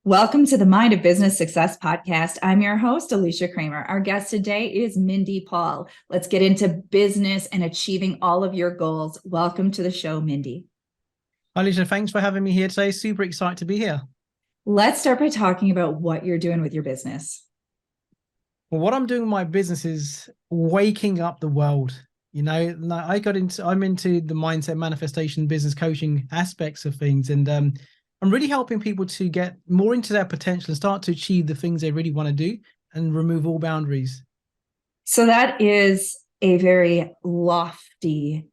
Welcome to the Mind of Business Success podcast. I'm your host, Alicia Kramer. Our guest today is Mindy Paul. Let's get into business and achieving all of your goals. Welcome to the show, Mindy. Alicia, thanks for having me here today. Super excited to be here. Let's start by talking about what you're doing with your business. Well, what I'm doing with my business is waking up the world. I'm into the mindset manifestation, business coaching aspects of things. And I'm really helping people to get more into their potential and start to achieve the things they really want to do and remove all boundaries. So that is a very lofty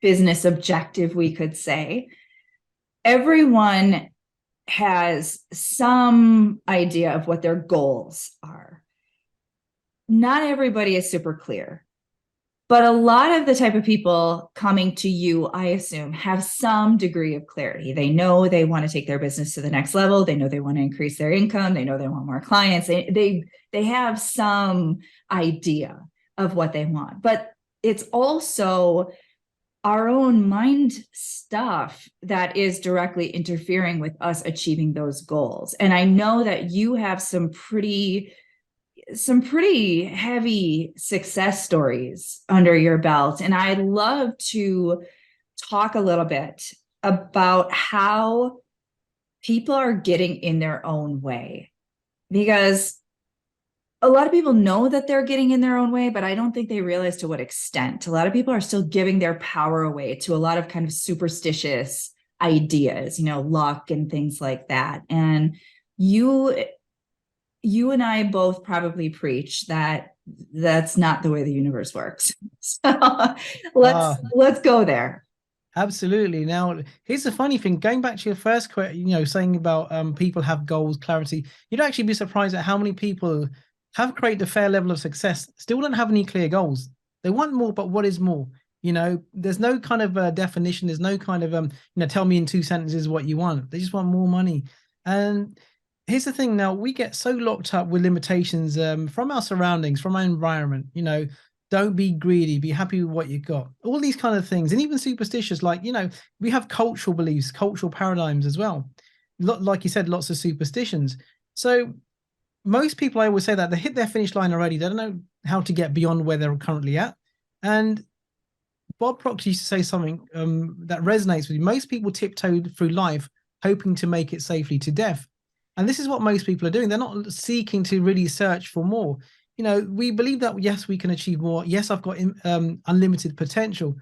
business objective, we could say. Everyone has some idea of what their goals are. Not everybody is super clear, but a lot of the type of people coming to you, I assume, have some degree of clarity. They know they want to take their business to the next level. They know they want to increase their income. They know they want more clients. They have some idea of what they want, but it's also our own mind stuff that is directly interfering with us achieving those goals. And I know that you have some pretty heavy success stories under your belt. And I'd love to talk a little bit about how people are getting in their own way, because a lot of people know that they're getting in their own way, but I don't think they realize to what extent. A lot of people are still giving their power away to a lot of kind of superstitious ideas, luck and things like that. And you and I both probably preach that that's not the way the universe works. So let's go there. Absolutely. Now, here's the funny thing. Going back to your first question, saying about people have goals, clarity, you'd actually be surprised at how many people have created a fair level of success, still don't have any clear goals. They want more, but what is more? There's no kind of definition. There's no kind of, tell me in 2 sentences what you want. They just want more money. And here's the thing. Now, we get so locked up with limitations from our surroundings, from our environment, don't be greedy, be happy with what you got, all these kind of things. And even superstitious, like, we have cultural beliefs, cultural paradigms as well. Like you said, lots of superstitions. So most people, I always say that they hit their finish line already. They don't know how to get beyond where they're currently at. And Bob Proctor used to say something that resonates with you. Most people tiptoe through life hoping to make it safely to death. And this is what most people are doing. They're not seeking to really search for more. We believe that, yes, we can achieve more. Yes, I've got unlimited potential.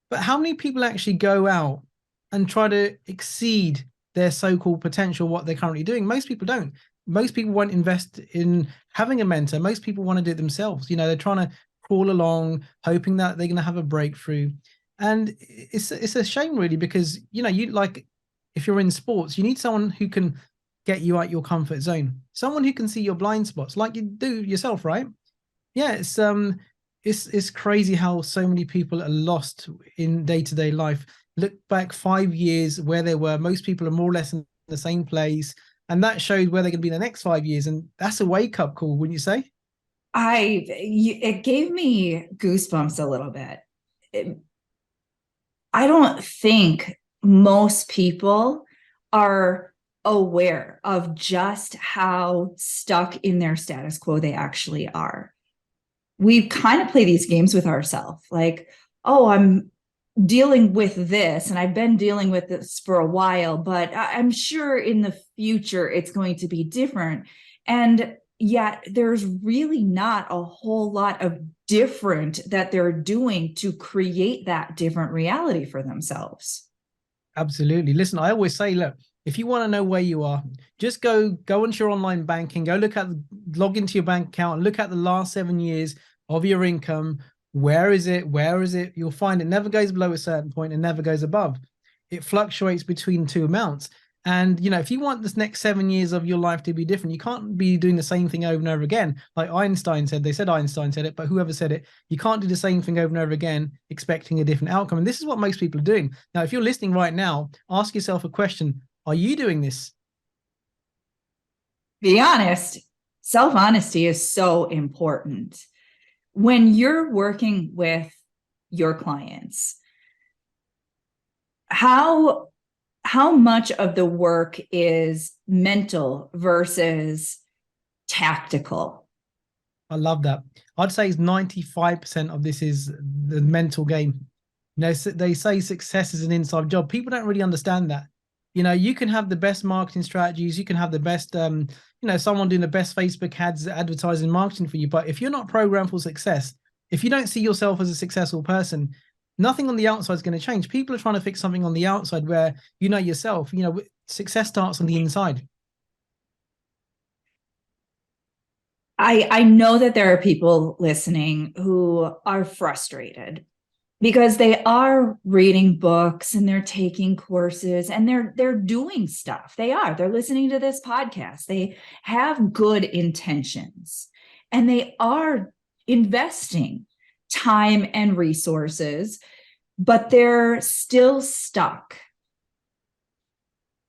But how many people actually go out and try to exceed their so-called potential, what they're currently doing? Most people don't. Most people won't invest in having a mentor. Most people want to do it themselves. They're trying to crawl along, hoping that they're going to have a breakthrough. And it's a shame, really, because, you like, if you're in sports, you need someone who can get you out your comfort zone, someone who can see your blind spots like you do yourself, right? Yeah, it's crazy how so many people are lost in day-to-day life. Look back 5 years where they were. Most people are more or less in the same place, and that shows where they're going to be in the next 5 years. And that's a wake-up call, wouldn't you say? It gave me goosebumps a little bit. I don't think most people are aware of just how stuck in their status quo they actually are. We kind of play these games with ourselves, like, oh, I'm dealing with this and I've been dealing with this for a while, but I'm sure in the future it's going to be different. And yet there's really not a whole lot of different that they're doing to create that different reality for themselves. Absolutely. Listen, I always say, look, if you want to know where you are, just go into your online banking, log into your bank account, and look at the last 7 years of your income. Where is it? Where is it? You'll find it never goes below a certain point and never goes above. It fluctuates between two amounts. And, if you want this next 7 years of your life to be different, you can't be doing the same thing over and over again. Like Einstein said, they said Einstein said it, but whoever said it, you can't do the same thing over and over again, expecting a different outcome. And this is what most people are doing. Now, if you're listening right now, ask yourself a question. Are you doing this? Be honest, self-honesty is so important. When you're working with your clients, how how much of the work is mental versus tactical? I love that. I'd say it's 95% of this is the mental game. They say success is an inside job. People don't really understand that. You can have the best marketing strategies, you can have the best, someone doing the best Facebook ads, advertising, marketing for you. But if you're not programmed for success, if you don't see yourself as a successful person, nothing on the outside is going to change. People are trying to fix something on the outside where yourself. Success starts on the inside. I know that there are people listening who are frustrated because they are reading books and they're taking courses and they're doing stuff. They're listening to this podcast. They have good intentions and they are investing time and resources, but they're still stuck.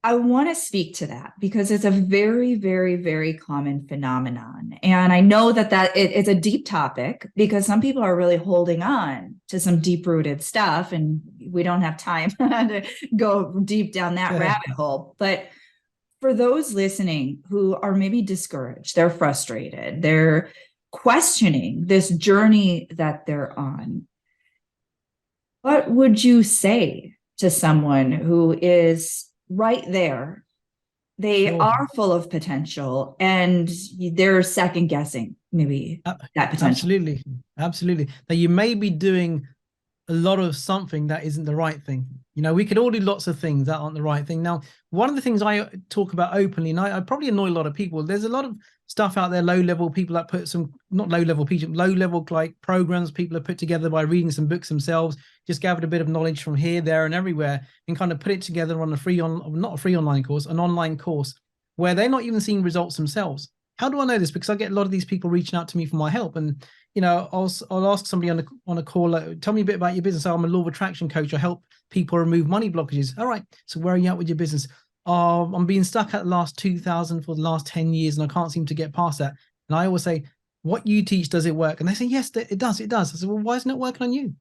I want to speak to that because it's a very, very, very common phenomenon. And I know that it's a deep topic because some people are really holding on to some deep rooted stuff, and we don't have time to go deep down that rabbit hole. But for those listening who are maybe discouraged, they're frustrated, they're questioning this journey that they're on, what would you say to someone who is right there? They Sure. are full of potential and they're second guessing maybe that potential. Absolutely. Now you may be doing a lot of something that isn't the right thing. We could all do lots of things that aren't the right thing. Now, one of the things I talk about openly, and I probably annoy a lot of people, there's a lot of stuff out there, low-level people that put some, not low-level people, low-level like programs people have put together by reading some books themselves, just gathered a bit of knowledge from here, there, and everywhere, and kind of put it together on not a free online course, an online course, where they're not even seeing results themselves. How do I know this? Because I get a lot of these people reaching out to me for my help, and I'll ask somebody on a call, tell me a bit about your business. I'm a law of attraction coach. I help people remove money blockages. All right. So where are you at with your business? I'm being stuck at the last 2,000 for the last 10 years and I can't seem to get past that. And I always say, what you teach, does it work? And they say, yes, it does. It does. I said, well, why isn't it working on you?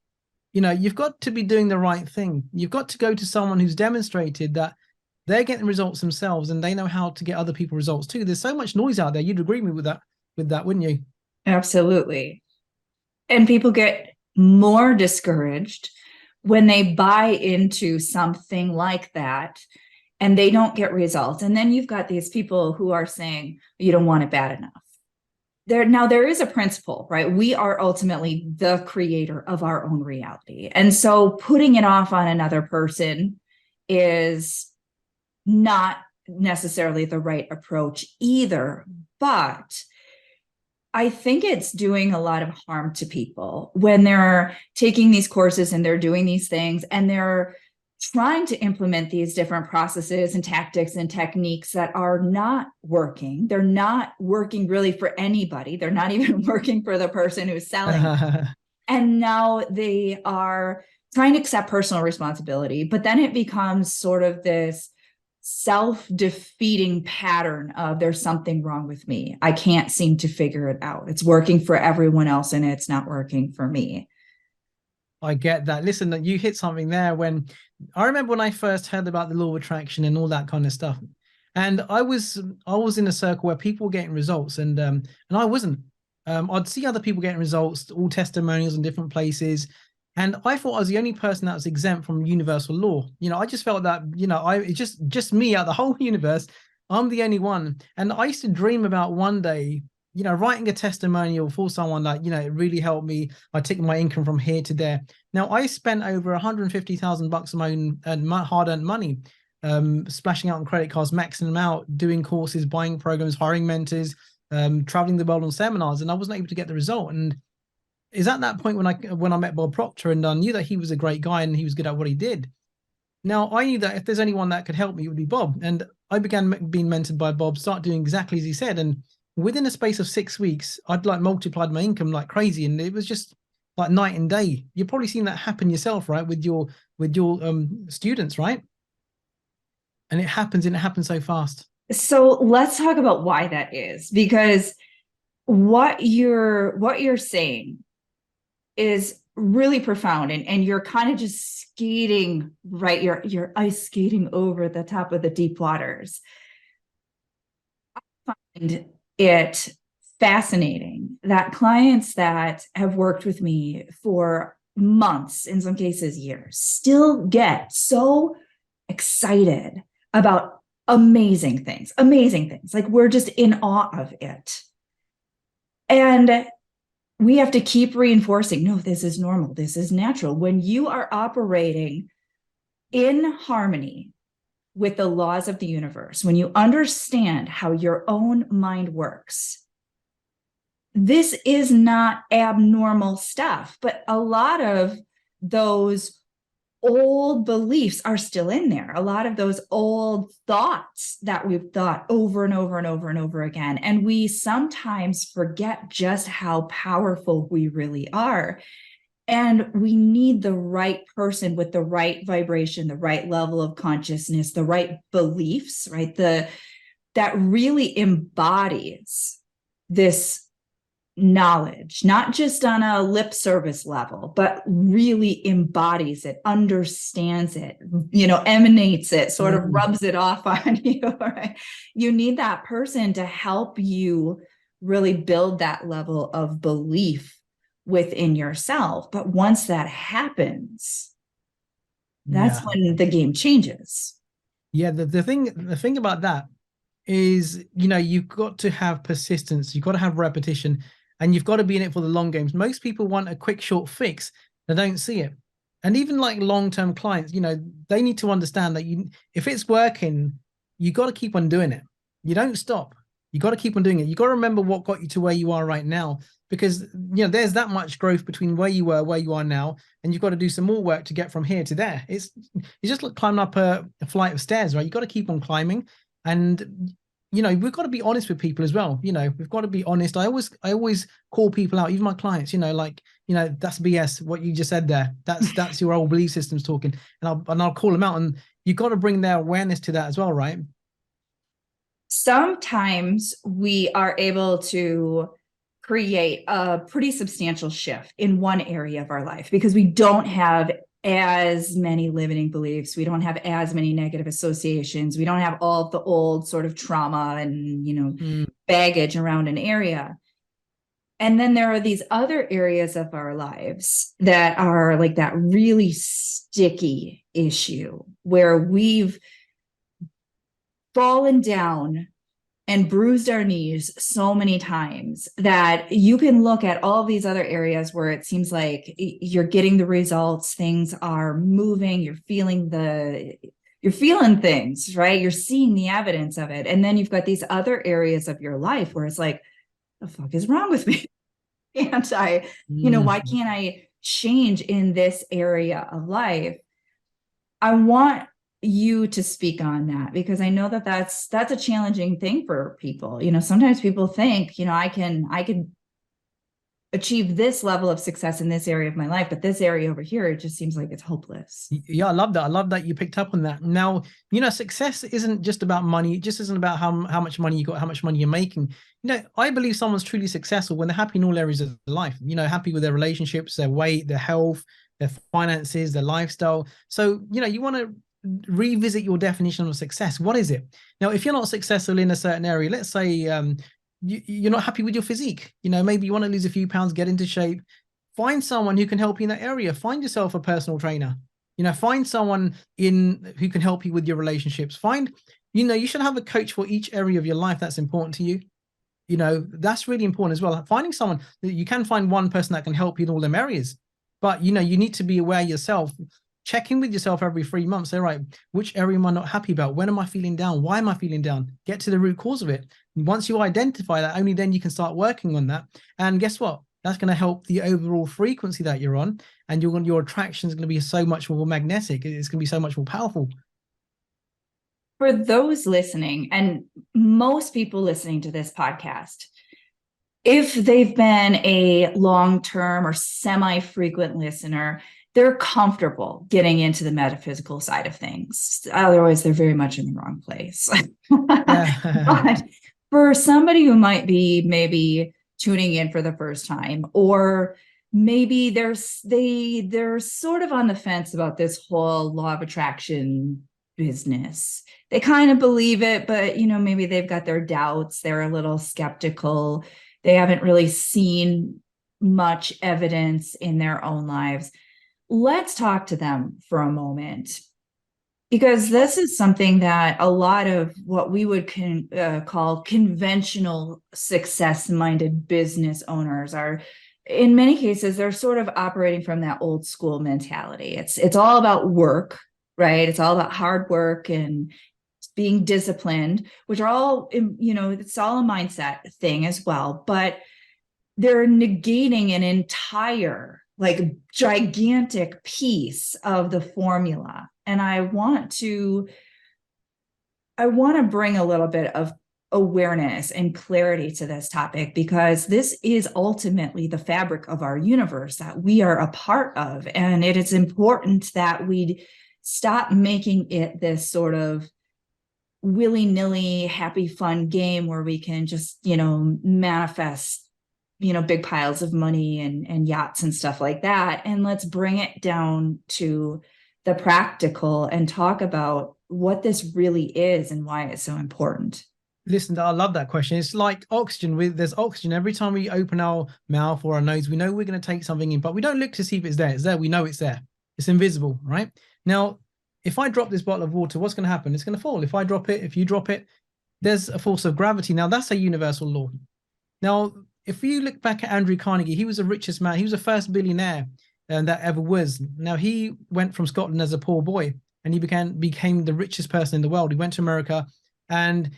You've got to be doing the right thing. You've got to go to someone who's demonstrated that they're getting results themselves and they know how to get other people results too. There's so much noise out there. You'd agree with that, wouldn't you? Absolutely. And people get more discouraged when they buy into something like that and they don't get results. And then you've got these people who are saying, you don't want it bad enough. There is a principle, right? We are ultimately the creator of our own reality. And so putting it off on another person is not necessarily the right approach either. But I think it's doing a lot of harm to people when they're taking these courses and they're doing these things and they're trying to implement these different processes and tactics and techniques that are not working. They're not working really for anybody. They're not even working for the person who's selling. And now they are trying to accept personal responsibility, but then it becomes sort of this self-defeating pattern of there's something wrong with me. I can't seem to figure it out. It's working for everyone else and it's not working for me. I get that. Listen, you hit something there when I remember when I first heard about the law of attraction and all that kind of stuff. And I was in a circle where people were getting results and I wasn't. I'd see other people getting results, all testimonials in different places. And I thought I was the only person that was exempt from universal law. I just felt that, it's just me out of the whole universe. I'm the only one. And I used to dream about one day, writing a testimonial for someone that, it really helped me. I took my income from here to there. Now I spent over $150,000 of my own hard-earned money, splashing out on credit cards, maxing them out, doing courses, buying programs, hiring mentors, traveling the world on seminars, and I wasn't able to get the result. And is at that point when I met Bob Proctor and I knew that he was a great guy and he was good at what he did. Now I knew that if there's anyone that could help me, it would be Bob. And I began being mentored by Bob, start doing exactly as he said. And within a space of 6 weeks, I'd like multiplied my income like crazy. And it was just like night and day. You've probably seen that happen yourself, right? With your students, right? And it happens so fast. So let's talk about why that is, because what you're saying is really profound, and you're kind of just skating, right? You're ice skating over the top of the deep waters. I find it fascinating that clients that have worked with me for months, in some cases years, still get so excited about amazing things. Like we're just in awe of it. And we have to keep reinforcing, no, this is normal. This is natural. When you are operating in harmony with the laws of the universe, when you understand how your own mind works, this is not abnormal stuff. But a lot of those old beliefs are still in there. A lot of those old thoughts that we've thought over and over and over and over again. And we sometimes forget just how powerful we really are. And we need the right person with the right vibration, the right level of consciousness, the right beliefs, right? That really embodies this knowledge, not just on a lip service level, but really embodies it, understands it, emanates it, sort of rubs it off on you, right? You need that person to help you really build that level of belief within yourself. But once that happens, that's when the game changes. Yeah, the thing about that is, you've got to have persistence, you've got to have repetition, and you've got to be in it for the long games. Most people want a quick, short fix. They don't see it. And even like long-term clients, they need to understand that if it's working, you got to keep on doing it. You don't stop. You got to keep on doing it. You got to remember what got you to where you are right now, because there's that much growth between where you were, where you are now, and you've got to do some more work to get from here to there. It's just like climbing up a flight of stairs, right? You got to keep on climbing. And we've got to be honest with people as well. We've got to be honest. I always call people out, even my clients, that's BS what you just said there. That's your old belief systems talking. And I'll call them out, and you've got to bring their awareness to that as well, right? Sometimes we are able to create a pretty substantial shift in one area of our life because we don't have as many limiting beliefs. We don't have as many negative associations. We don't have all of the old sort of trauma and, baggage around an area. And then there are these other areas of our lives that are like that really sticky issue where we've fallen down and bruised our knees so many times that you can look at all these other areas where it seems like you're getting the results, things are moving, you're feeling things, right? You're seeing the evidence of it. And then you've got these other areas of your life where it's like, the fuck is wrong with me? Can't I, why can't I change in this area of life? I want you to speak on that because I know that that's a challenging thing for people. Sometimes people think, I can achieve this level of success in this area of my life, but this area over here, it just seems like it's hopeless. Yeah, I love that. I love that you picked up on that. Now, success isn't just about money. It just isn't about how much money you got, how much money you're making. I believe someone's truly successful when they're happy in all areas of life, happy with their relationships, their weight, their health, their finances, their lifestyle. So, you want to revisit your definition of success. What is it? Now, if you're not successful in a certain area, let's say you're not happy with your physique, maybe you want to lose a few pounds, get into shape, find someone who can help you in that area. Find yourself a personal trainer, find someone who can help you with your relationships. You should have a coach for each area of your life that's important to you. That's really important as well. Finding someone that you can find one person that can help you in all them areas, but you need to be aware yourself. Check in with yourself every 3 months. Say, right, which area am I not happy about? When am I feeling down? Why am I feeling down? Get to the root cause of it. Once you identify that, only then you can start working on that. And guess what? That's going to help the overall frequency that you're on. And your attraction is going to be so much more magnetic. It's going to be so much more powerful. For those listening, and most people listening to this podcast, if they've been a long-term or semi-frequent listener, they're comfortable getting into the metaphysical side of things. Otherwise, they're very much in the wrong place. But for somebody who might be maybe tuning in for the first time, or maybe they're sort of on the fence about this whole law of attraction business. They kind of believe it, but maybe they've got their doubts. They're a little skeptical. They haven't really seen much evidence in their own lives. Let's talk to them for a moment, because this is something that a lot of what we would call conventional success-minded business owners are. In many cases, they're sort of operating from that old school mentality. It's all about work, right? It's all about hard work and being disciplined, which are all, it's all a mindset thing as well. But they're negating an entire, like, gigantic piece of the formula. And I want to bring a little bit of awareness and clarity to this topic, because this is ultimately the fabric of our universe that we are a part of. And it is important that we stop making it this sort of willy-nilly, happy, fun game where we can just, manifest, big piles of money and yachts and stuff like that. And let's bring it down to the practical and talk about what this really is and why it's so important. Listen, I love that question. It's like oxygen. There's oxygen every time we open our mouth or our nose. We know we're going to take something in, but we don't look to see if it's there. It's there. We know it's there. It's invisible, right? Now, if I drop this bottle of water, what's going to happen? It's going to fall. If I drop it, if you drop it, there's a force of gravity. Now, that's a universal law. Now, if you look back at Andrew Carnegie, he was the richest man. He was the first billionaire that ever was. Now, he went from Scotland as a poor boy, and he became the richest person in the world. He went to America, and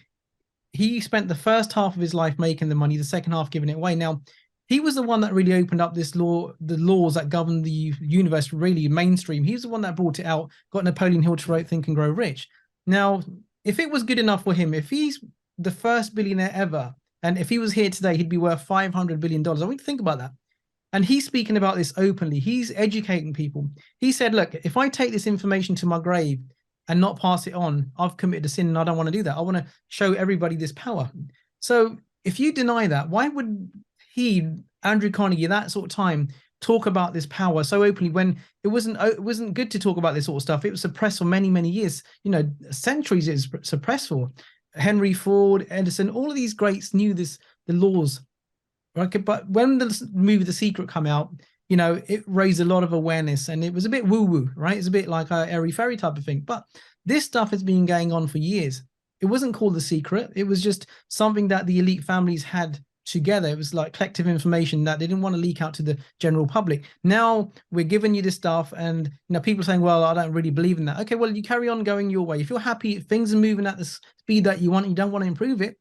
he spent the first half of his life making the money, the second half giving it away. Now, he was the one that really opened up this law, the laws that govern the universe, really mainstream. He was the one that brought it out, got Napoleon Hill to write Think and Grow Rich. Now, if it was good enough for him, if he's the first billionaire ever, and if he was here today, he'd be worth $500 billion. I want you to think about that. And he's speaking about this openly. He's educating people. He said, look, if I take this information to my grave and not pass it on, I've committed a sin, and I don't want to do that. I want to show everybody this power. So if you deny that, why would he, Andrew Carnegie, at that sort of time, talk about this power so openly when it wasn't good to talk about this sort of stuff? It was suppressed for many, many years. Centuries it's suppressed for. Henry Ford, Edison, all of these greats knew the laws. Right? But when the movie The Secret came out, it raised a lot of awareness, and it was a bit woo-woo, right? It's a bit like a airy fairy type of thing. But this stuff has been going on for years. It wasn't called The Secret. It was just something that the elite families had together. It was like collective information that they didn't want to leak out to the general public. Now we're giving you this stuff, and people are saying, well, I don't really believe in that. Okay, well, you carry on going your way. If you're happy, if things are moving at the speed that you want, and you don't want to improve it,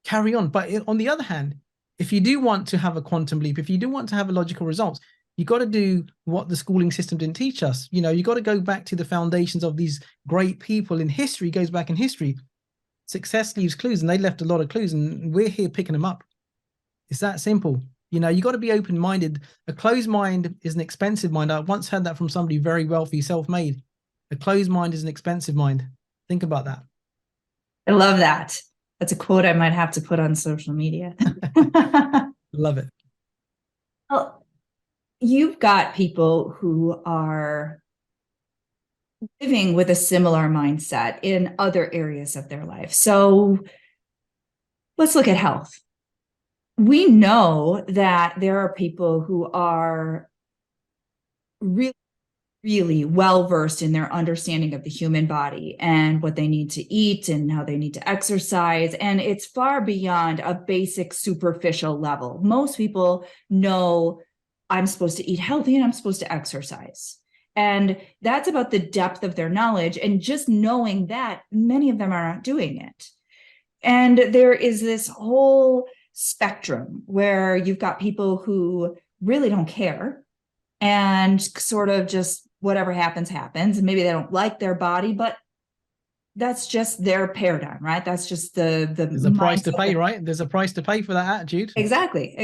carry on. But on the other hand, if you do want to have a quantum leap, if you do want to have a logical results, you got to do what the schooling system didn't teach us. You got to go back to the foundations of these great people in history. Goes back in history. Success leaves clues, and they left a lot of clues, and we're here picking them up. It's that simple. You got to be open-minded. A closed mind is an expensive mind. I once heard that from somebody very wealthy, self-made. A closed mind is an expensive mind. Think about that. I love that. That's a quote I might have to put on social media. Love it. Well, you've got people who are living with a similar mindset in other areas of their life. So let's look at health. We know that there are people who are really, really well-versed in their understanding of the human body and what they need to eat and how they need to exercise. And it's far beyond a basic superficial level. Most people know I'm supposed to eat healthy and I'm supposed to exercise. And that's about the depth of their knowledge. And just knowing that, many of them are not doing it. And there is this whole spectrum where you've got people who really don't care and sort of just whatever happens, happens. And maybe they don't like their body, but that's just their paradigm, right? That's just there's a price to pay, right? There's a price to pay for that attitude. Exactly.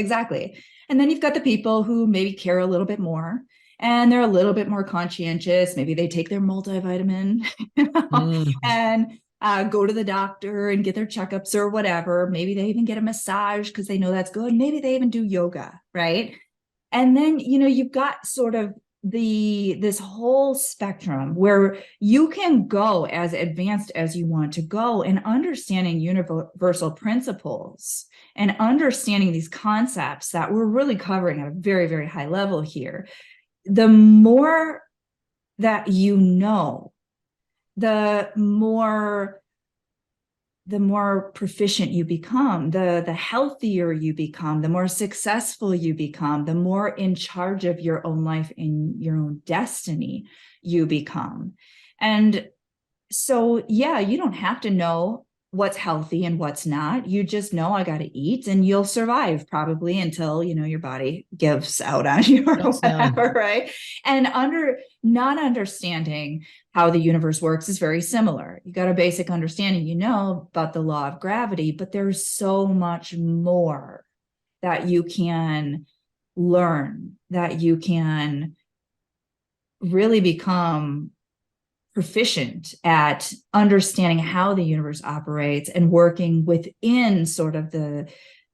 And then you've got the people who maybe care a little bit more, and they're a little bit more conscientious. Maybe they take their multivitamin and go to the doctor and get their checkups or whatever. Maybe they even get a massage because they know that's good. Maybe they even do yoga, right? And then, you've got sort of this whole spectrum where you can go as advanced as you want to go in understanding universal principles and understanding these concepts that we're really covering at a very, very high level here. The more that you know, the more proficient you become, the healthier you become, the more successful you become, the more in charge of your own life and your own destiny you become. And so, yeah, you don't have to know what's healthy and what's not. You just know, I got to eat, and you'll survive probably until, your body gives out on you or whatever, right? And not understanding how the universe works is very similar. You got a basic understanding, about the law of gravity, but there's so much more that you can learn, that you can really become proficient at understanding how the universe operates and working within sort of the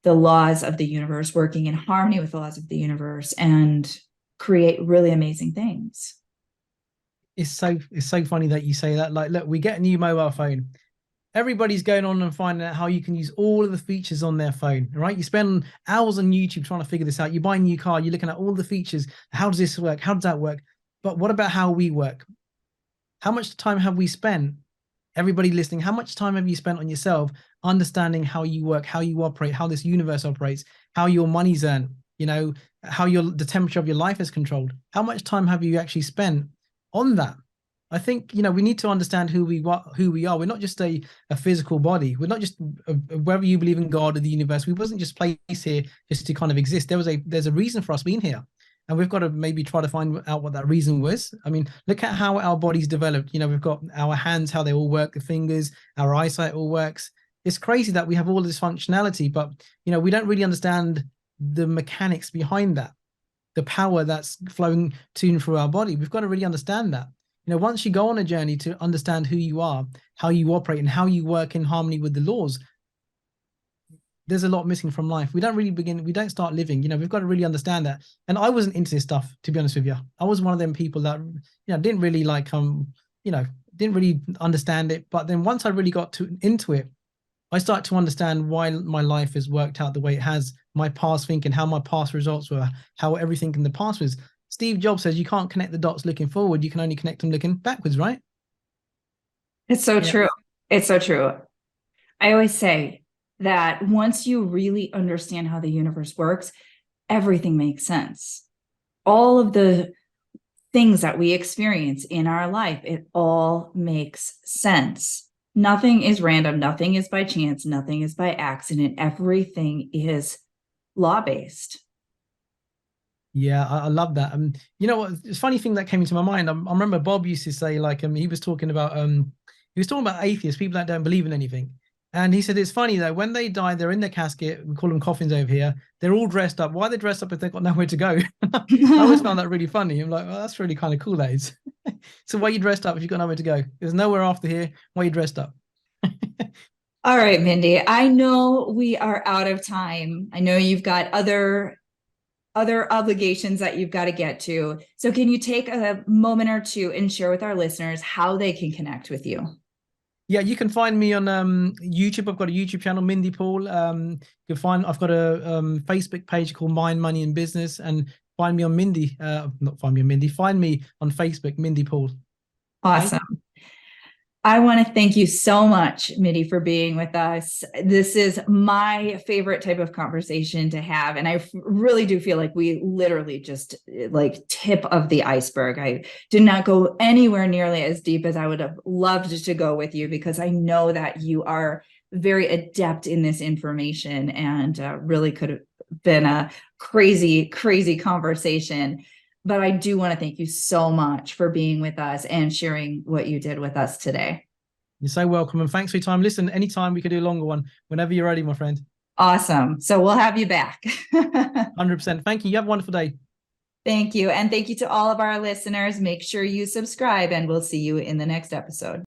laws of the universe, working in harmony with the laws of the universe, and create really amazing things. It's so funny that you say that. Like, look, we get a new mobile phone. Everybody's going on and finding out how you can use all of the features on their phone, right? You spend hours on YouTube trying to figure this out. You buy a new car, you're looking at all the features. How does this work? How does that work? But what about how we work? How much time have we spent, everybody listening, how much time have you spent on yourself, understanding how you work, how you operate, how this universe operates, how your money's earned, how the temperature of your life is controlled? How much time have you actually spent on that? I think, we need to understand who we are. We're not just a physical body. We're not just whether you believe in God or the universe. We wasn't just placed here just to kind of exist. There's a reason for us being here. And we've got to maybe try to find out what that reason was. I mean, look at how our bodies developed. We've got our hands, how they all work, the fingers, our eyesight all works. It's crazy that we have all this functionality, but, we don't really understand the mechanics behind that, the power that's flowing to and through our body. We've got to really understand that. Once you go on a journey to understand who you are, how you operate, and how you work in harmony with the laws, there's a lot missing from life. We don't start living. We've got to really understand that. And I wasn't into this stuff, to be honest with you. I was one of them people that, didn't really didn't really understand it. But then once I really got into it, I started to understand why my life has worked out the way it has, my past thinking, how my past results were, how everything in the past was. Steve Jobs says you can't connect the dots looking forward. You can only connect them looking backwards, right? It's so true. It's so true. I always say that once you really understand how the universe works, everything makes sense. All of the things that we experience in our life, it all makes sense. Nothing is random. Nothing is by chance. Nothing is by accident. Everything is law-based. Yeah, I love that. You know what? It's a funny thing that came into my mind. I remember Bob used to say, like, he was talking about atheists, people that don't believe in anything. And he said it's funny that when they die, they're in their casket. We call them coffins over here. They're all dressed up. Why are they dressed up if they've got nowhere to go? I always found that really funny. I'm like, well, that's really kind of cool, that is. So why are you dressed up if you've got nowhere to go? There's nowhere after here. Why are you dressed up? All right, Mindy, I know we are out of time. I know you've got other obligations that you've got to get to. So can you take a moment or two and share with our listeners how they can connect with you? Yeah, you can find me on YouTube. I've got a YouTube channel, Mindy Paul. I've got a Facebook page called Mind, Money and Business, and find me on find me on Facebook, Mindy Paul. Awesome. Okay? I want to thank you so much, Mindy, for being with us. This is my favorite type of conversation to have. And I really do feel like we literally just like tip of the iceberg. I did not go anywhere nearly as deep as I would have loved to go with you, because I know that you are very adept in this information, and really could have been a crazy, crazy conversation. But I do want to thank you so much for being with us and sharing what you did with us today. You're so welcome. And thanks for your time. Listen, anytime we could do a longer one, whenever you're ready, my friend. Awesome. So we'll have you back. 100%. Thank you. You have a wonderful day. Thank you. And thank you to all of our listeners. Make sure you subscribe, and we'll see you in the next episode.